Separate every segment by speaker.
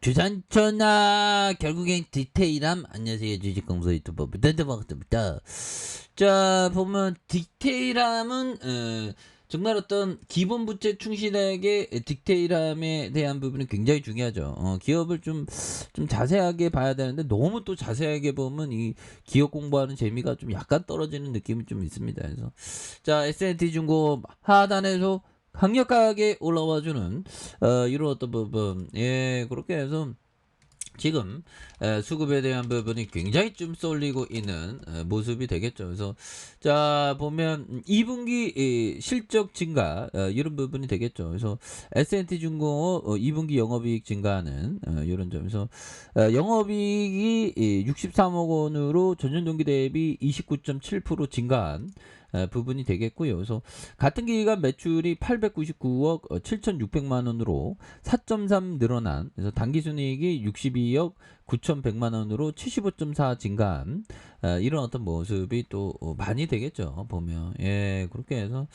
Speaker 1: 주산천하 결국엔 디테일함. 안녕하세요, 주식공소 유튜버 반갑습니다. 자, 보면 디테일함은 정말 어떤 기본 부채 충실하게 디테일함에 대한 부분이 굉장히 중요하죠. 기업을 좀 자세하게 봐야 되는데 너무 또 자세하게 보면 이 기업 공부하는 재미가 좀 약간 떨어지는 느낌이 좀 있습니다. 그래서 자, S&T 중고 하단에서 강력하게 올라와주는 이런 어떤 부분, 예, 그렇게 해서 지금 수급에 대한 부분이 굉장히 좀 쏠리고 있는 모습이 되겠죠. 그래서 자, 보면 2분기 실적 증가, 이런 부분이 되겠죠. 그래서 S&T 중공업 2분기 영업이익 증가하는 이런 점에서 영업이익이 63억 원으로 전년 동기 대비 29.7% 증가한 부분이 되겠고요. 그래서 같은 기간 매출이 899억 7,600만 원으로 4.3 늘어난, 그래서 당기순이익이 62억 9,100만 원으로 75.4 증가한 이런 어떤 모습이 또 많이 되겠죠. 보면, 예, 그렇게 해서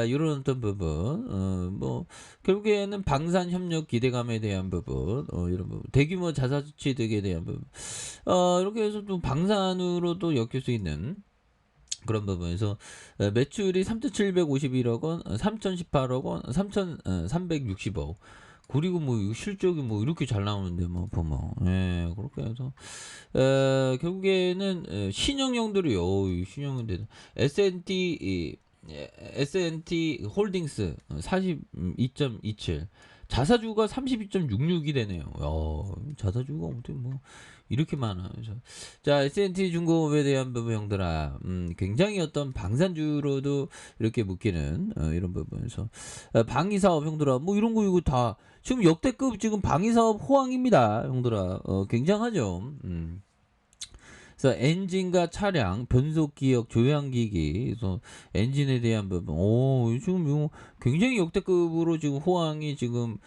Speaker 1: 이런 어떤 부분, 뭐 결국에는 방산 협력 기대감에 대한 부분, 이런 부분, 대규모 자사 조치 등에 대한 부분, 이렇게 해서 또 방산으로도 엮일 수 있는 그런 부분에서 매출이 3,751억 원, 3,018억 원, 3,360억. 그리고 뭐 실적이 뭐 이렇게 잘 나오는데 뭐 보면, 예, 그렇게 해서 결국에는 신영형들이 신영형들 S&T S&T 홀딩스 42.27, 자사주가 32.66이 되네요. 자사주가 어떻게 뭐 이렇게 많아. 그래서 자, S&T 중공업에 대한 부분 형들아, 굉장히 어떤 방산주로도 이렇게 묶이는 이런 부분에서 방위사업 형들아, 뭐 이런 거 이거 다 지금 역대급 지금 방위사업 호황입니다, 형들아. 굉장하죠. 그래서 엔진과 차량, 변속기역, 조향기기, 그래서 엔진에 대한 부분, 지금 이거 굉장히 역대급으로 지금 호황이 지금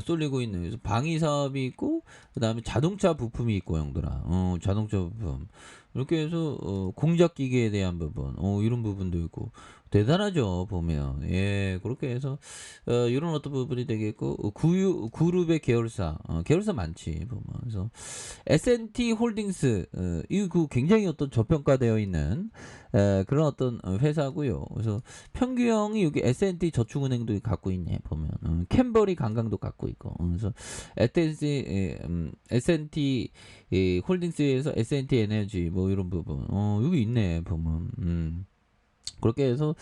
Speaker 1: 쏠리고 있는, 그래서 방위 사업이 있고, 그 다음에 자동차 부품이 있고, 형들아, 자동차 부품. 이렇게 해서 공작 기계에 대한 부분, 이런 부분도 있고 대단하죠, 보면. 예, 그렇게 해서 이런 어떤 부분이 되겠고, 그룹의 계열사, 계열사 많지 보면. 그래서 S&T 홀딩스, 이그 굉장히 어떤 저평가되어 있는 그런 어떤 회사고요. 그래서 평균형이 여기 S&T 저축은행도 갖고 있네 보면. 캠버리 관광도 갖고 있고. 그래서 S&T 홀딩스에서 S&T 에너지 뭐 이런 부분, 여기 있네 보면. 그렇게 해서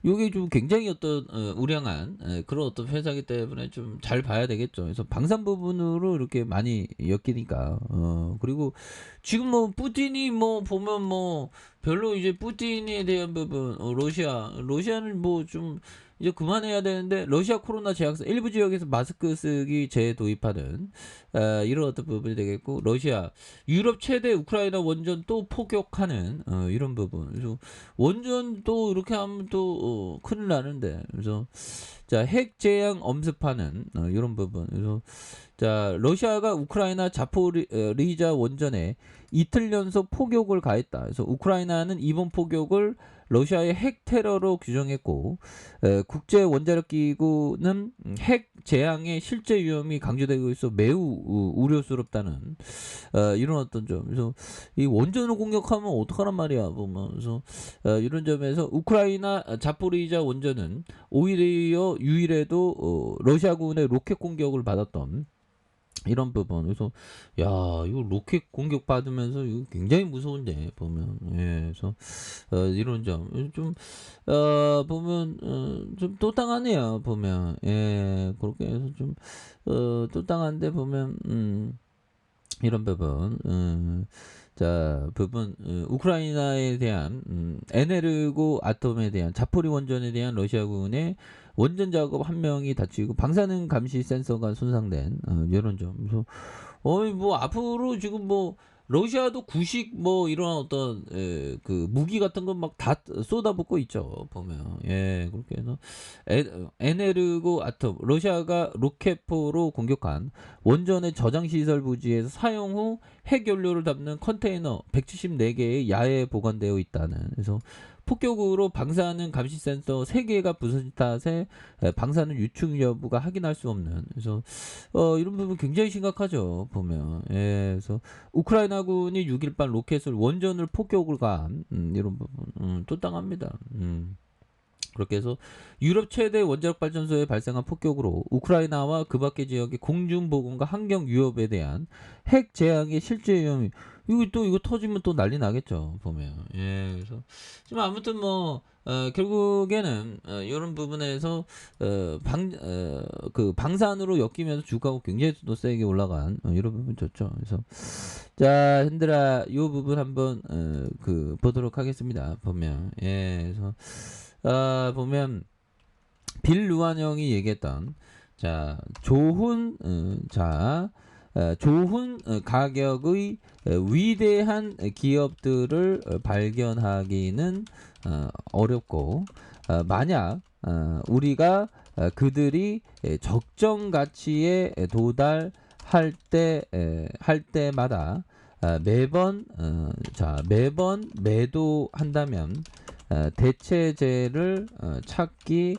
Speaker 1: 요게 좀 굉장히 어떤 우량한 그런 어떤 회사기 때문에 좀 잘 봐야 되겠죠. 그래서 방산 부분으로 이렇게 많이 엮이니까. 그리고 지금 뭐 푸틴이 뭐 보면 뭐 별로 이제 푸틴에 대한 부분, 러시아는 뭐 좀 이제 그만해야 되는데, 러시아 코로나 제약사 일부 지역에서 마스크 쓰기 재도입하는 이런 어떤 부분이 되겠고, 러시아 유럽 최대 우크라이나 원전 또 포격하는 이런 부분. 그래서 원전 또 이렇게 하면 또 큰일 나는데. 그래서 자, 핵 재앙 엄습하는 이런 부분. 그래서 자, 러시아가 우크라이나 자포리자 원전에 이틀 연속 포격을 가했다. 그래서 우크라이나는 이번 포격을 러시아의 핵 테러로 규정했고, 국제 원자력 기구는 핵 재앙의 실제 위험이 강조되고 있어 매우 우려스럽다는 이런 어떤 점. 그래서 이 원전을 공격하면 어떡하란 말이야 보면. 그래서 이런 점에서 우크라이나 자포리자 원전은 오히려 유일해도 러시아군의 로켓 공격을 받았던 이런 부분. 그래서 야, 이거 로켓 공격 받으면서 이거 굉장히 무서운데 보면. 예, 그래서 이런 점 좀 보면 좀 또 땅하네요 보면. 예, 그렇게 해서 좀 또 땅한데 보면, 이런 부분, 자, 부분, 우크라이나에 대한, 에네르고 아톰에 대한, 자포리 원전에 대한 러시아군의 원전 작업 한 명이 다치고, 방사능 감시 센서가 손상된, 이런 점. 그래서, 뭐, 앞으로 지금 뭐, 러시아도 구식 뭐 이런 어떤 그 무기 같은 건 막 다 쏟아붓고 있죠 보면. 예, 그렇게 해서 에네르고 아톰, 러시아가 로켓포로 공격한 원전의 저장 시설 부지에서 사용 후 핵 연료를 담는 컨테이너 174개의 야외에 보관되어 있다는. 그래서 폭격으로 방사능 감시 센서 3개가 부서진 탓에 방사능 유출 여부가 확인할 수 없는. 그래서 이런 부분 굉장히 심각하죠. 보면. 예, 그래서 우크라이나군이 6일 밤 로켓을 원전을 폭격을 간 이런 부분 또 당합니다. 그렇게 해서 유럽 최대 원자력 발전소에 발생한 폭격으로 우크라이나와 그 밖의 지역의 공중 보건과 환경 위협에 대한 핵 재앙의 실제 위험이 이거 터지면 또 난리 나겠죠. 보면. 예. 그래서 지금 아무튼 뭐 결국에는 이런 부분에서 그 방산으로 엮이면서 주가가 굉장히 또 세게 올라간 이런 부분 좋죠. 그래서 자, 흔들아 요 부분 한번 그 보도록 하겠습니다. 보면. 예. 그래서 보면 빌 루안 형이 얘기했던 자 좋은 가격의 위대한 기업들을 발견하기는 어렵고 만약 우리가 그들이 적정 가치에 도달할 때마다 매번 매도한다면 대체제를 찾기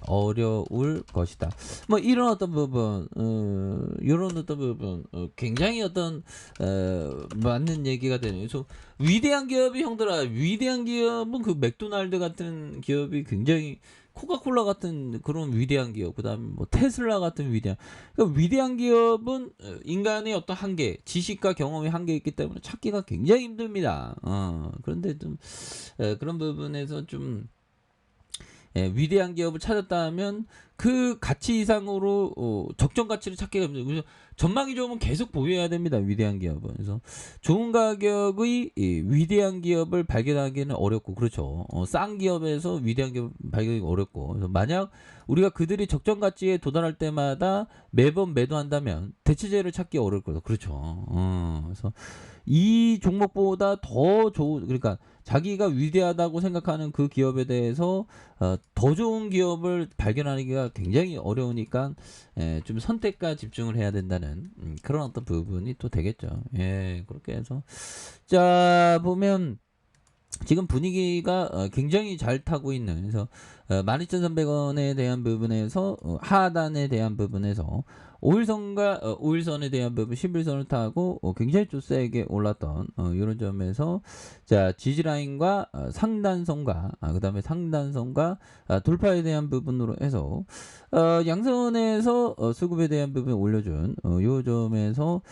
Speaker 1: 어려울 것이다. 뭐 이런 어떤 부분, 이런 어떤 부분, 굉장히 어떤 맞는 얘기가 되네요. 그래서 위대한 기업이 형들아, 위대한 기업은 그 맥도날드 같은 기업이 굉장히 코카콜라 같은 그런 위대한 기업, 그다음에 뭐 테슬라 같은 그러니까 위대한 기업은 인간의 어떤 한계, 지식과 경험의 한계 있기 때문에 찾기가 굉장히 힘듭니다. 그런데 좀 그런 부분에서 좀 위대한 기업을 찾았다면 그 가치 이상으로 적정 가치를 찾기가 힘들어요. 그래서 전망이 좋으면 계속 보유해야 됩니다. 위대한 기업은. 그래서 좋은 가격의 위대한 기업을 발견하기는 어렵고 그렇죠. 싼 기업에서 위대한 기업 발견하기 어렵고 그래서 만약 우리가 그들이 적정 가치에 도달할 때마다 매번 매도한다면 대체제를 찾기 어려울 거다. 그렇죠. 그래서 이 종목보다 더 좋은 그러니까 자기가 위대하다고 생각하는 그 기업에 대해서 더 좋은 기업을 발견하기가 굉장히 어려우니까 좀 선택과 집중을 해야 된다는 그런 어떤 부분이 또 되겠죠. 예, 그렇게 해서 자 보면 지금 분위기가 굉장히 잘 타고 있는 그래서 12,300원에 대한 부분에서 하단에 대한 부분에서 5일선에 대한 부분 11선을 타고 굉장히 좀 세게 올랐던 이런 점에서 자 지지라인과 상단선과 그 다음에 상단선과 돌파에 대한 부분으로 해서 양선에서 수급에 대한 부분 올려준 요 점에서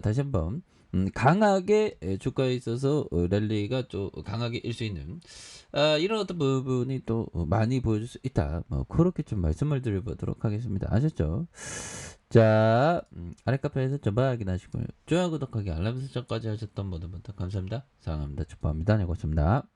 Speaker 1: 다시 한번 강하게 주가에 있어서 랠리가 좀 강하게 일 수 있는 이런 어떤 부분이 또 많이 보여줄 수 있다. 뭐 그렇게 좀 말씀을 드려보도록 하겠습니다. 아셨죠? 자 아래 카페에서 전방 확인하시고요. 좋아요 구독하기 알람 설정까지 하셨던 모든 분들 감사합니다. 사랑합니다. 축복합니다. 네 고맙습니다.